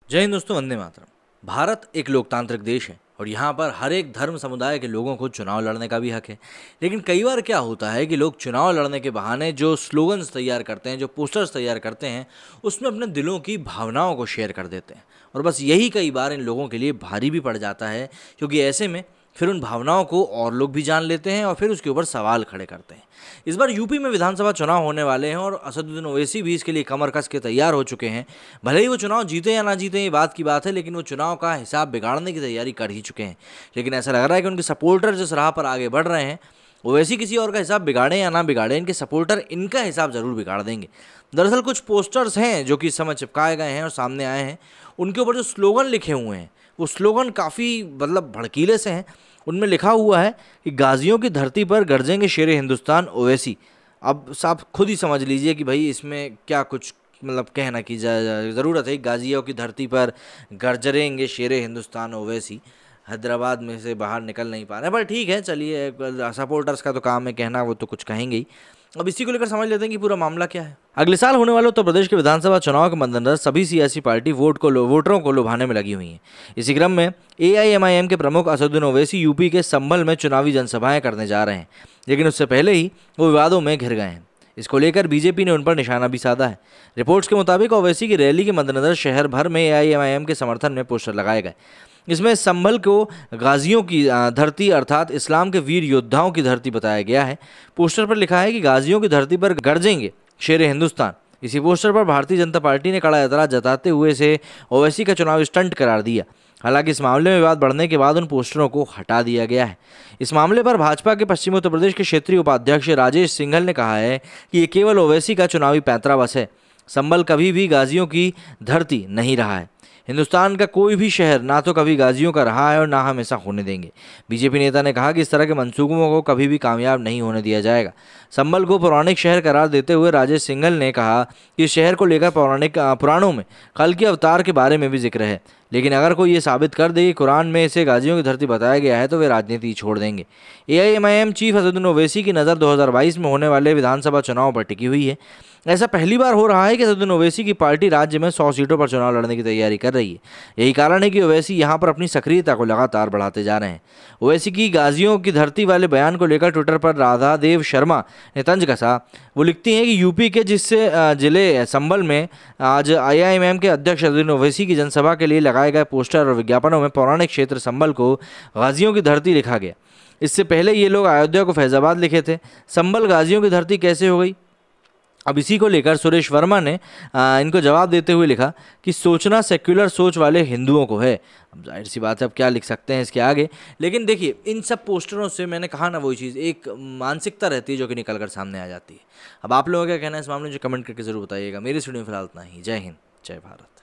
जय हिंद दोस्तों, वंदे मातरम। भारत एक लोकतांत्रिक देश है और यहाँ पर हर एक धर्म समुदाय के लोगों को चुनाव लड़ने का भी हक है। लेकिन कई बार क्या होता है कि लोग चुनाव लड़ने के बहाने जो स्लोगन्स तैयार करते हैं, जो पोस्टर्स तैयार करते हैं, उसमें अपने दिलों की भावनाओं को शेयर कर देते हैं। और बस यही कई बार इन लोगों के लिए भारी भी पड़ जाता है, क्योंकि ऐसे में फिर उन भावनाओं को और लोग भी जान लेते हैं और फिर उसके ऊपर सवाल खड़े करते हैं। इस बार यूपी में विधानसभा चुनाव होने वाले हैं और असदुद्दीन ओवैसी भी इसके लिए कमर कस के तैयार हो चुके हैं। भले ही वो चुनाव जीते या ना जीते, ये बात की बात है, लेकिन वो चुनाव का हिसाब बिगाड़ने की तैयारी कर ही चुके हैं। लेकिन ऐसा लग रहा है कि उनके सपोर्टर जिस राह पर आगे बढ़ रहे हैं, ओवैसी किसी और का हिसाब बिगाड़े या ना बिगाड़े, इनके सपोर्टर इनका हिसाब जरूर बिगाड़ देंगे। दरअसल कुछ पोस्टर्स हैं जो कि इस समय चिपकाए गए हैं और सामने आए हैं। उनके ऊपर जो स्लोगन लिखे हुए हैं, वो स्लोगन काफ़ी भड़कीले से हैं। उनमें लिखा हुआ है कि गाजियों की धरती पर गरजेंगे शेरे हिंदुस्तान ओवैसी। अब साहब खुद ही समझ लीजिए कि भाई इसमें क्या कुछ कहना की ज़रूरत है। गाजियों की धरती पर गरजरेंगे शेरे हिंदुस्तान ओवैसी। हैदराबाद में से बाहर निकल नहीं पा रहे, पर ठीक है, चलिए, सपोर्टर्स का तो काम है कहना, वो तो कुछ कहेंगे ही। अब इसी को लेकर समझ लेते हैं कि पूरा मामला क्या है। अगले साल होने वाले उत्तर प्रदेश के विधानसभा चुनाव के मद्देनजर सभी सियासी पार्टी वोटरों को लुभाने में लगी हुई हैं। इसी क्रम में AIMIM के प्रमुख असदुद्दीन ओवैसी यूपी के संभल में चुनावी जनसभाएं करने जा रहे हैं, लेकिन उससे पहले ही वो विवादों में घिर गए हैं। इसको लेकर बीजेपी ने उन पर निशाना भी साधा है। रिपोर्ट्स के मुताबिक ओवैसी की रैली के मद्देनजर शहर भर में AIMIM के समर्थन में पोस्टर लगाए गए। इसमें संभल को गाजियों की धरती अर्थात इस्लाम के वीर योद्धाओं की धरती बताया गया है। पोस्टर पर लिखा है कि गाजियों की धरती पर गरजेंगे शेरे हिंदुस्तान। इसी पोस्टर पर भारतीय जनता पार्टी ने कड़ा एतराज जताते हुए इसे ओवैसी का चुनावी स्टंट करार दिया। हालांकि इस मामले में विवाद बढ़ने के बाद उन पोस्टरों को हटा दिया गया है। इस मामले पर भाजपा के पश्चिमी उत्तर प्रदेश के क्षेत्रीय उपाध्यक्ष राजेश सिंघल ने कहा है कि ये केवल ओवैसी का चुनावी पैंतरा बस है। संभल कभी भी गाजियों की धरती नहीं रहा है। हिंदुस्तान का कोई भी शहर ना तो कभी गाजियों का रहा है और ना हम ऐसा होने देंगे। बीजेपी नेता ने कहा कि इस तरह के मंसूबों को कभी भी कामयाब नहीं होने दिया जाएगा। संभल को पौराणिक शहर करार देते हुए राजेश सिंघल ने कहा कि इस शहर को लेकर पुराणों में कल के अवतार के बारे में भी जिक्र है, लेकिन अगर कोई ये साबित कर दे कि कुरान में इसे गाजियों की धरती बताया गया है तो वे राजनीति छोड़ देंगे। AIMIM चीफ असदुद्दीन ओवैसी की नज़र 2022 में होने वाले विधानसभा चुनाव पर टिकी हुई है। ऐसा पहली बार हो रहा है कि असदुद्दीन ओवैसी की पार्टी राज्य में 100 सीटों पर चुनाव लड़ने की तैयारी कर रही है। यही कारण है कि ओवैसी यहां पर अपनी सक्रियता को लगातार बढ़ाते जा रहे हैं। ओवैसी की गाजियों की धरती वाले बयान को लेकर ट्विटर पर राधा देव शर्मा ने तंज कसा। वो लिखती हैं कि यूपी के जिले संभल में आज AIMIM के अध्यक्ष असदुद्दीन ओवैसी की जनसभा के लिए लगाए गए पोस्टर और विज्ञापनों में पौराणिक क्षेत्र संभल को गाजियों की धरती लिखा गया। इससे पहले ये लोग अयोध्या को फैजाबाद लिखे थे। संभल गाजियों की धरती कैसे हो गई? अब इसी को लेकर सुरेश वर्मा ने इनको जवाब देते हुए लिखा कि सोचना सेक्युलर सोच वाले हिंदुओं को है। अब जाहिर सी बात है, अब क्या लिख सकते हैं इसके आगे। लेकिन देखिए, इन सब पोस्टरों से मैंने कहा ना, वही चीज़, एक मानसिकता रहती है जो कि निकल कर सामने आ जाती है। अब आप लोगों का क्या कहना है इस मामले में, जो कमेंट करके जरूर बताइएगा। मेरी वीडियो में फिलहाल इतना ही। जय हिंद, जय भारत।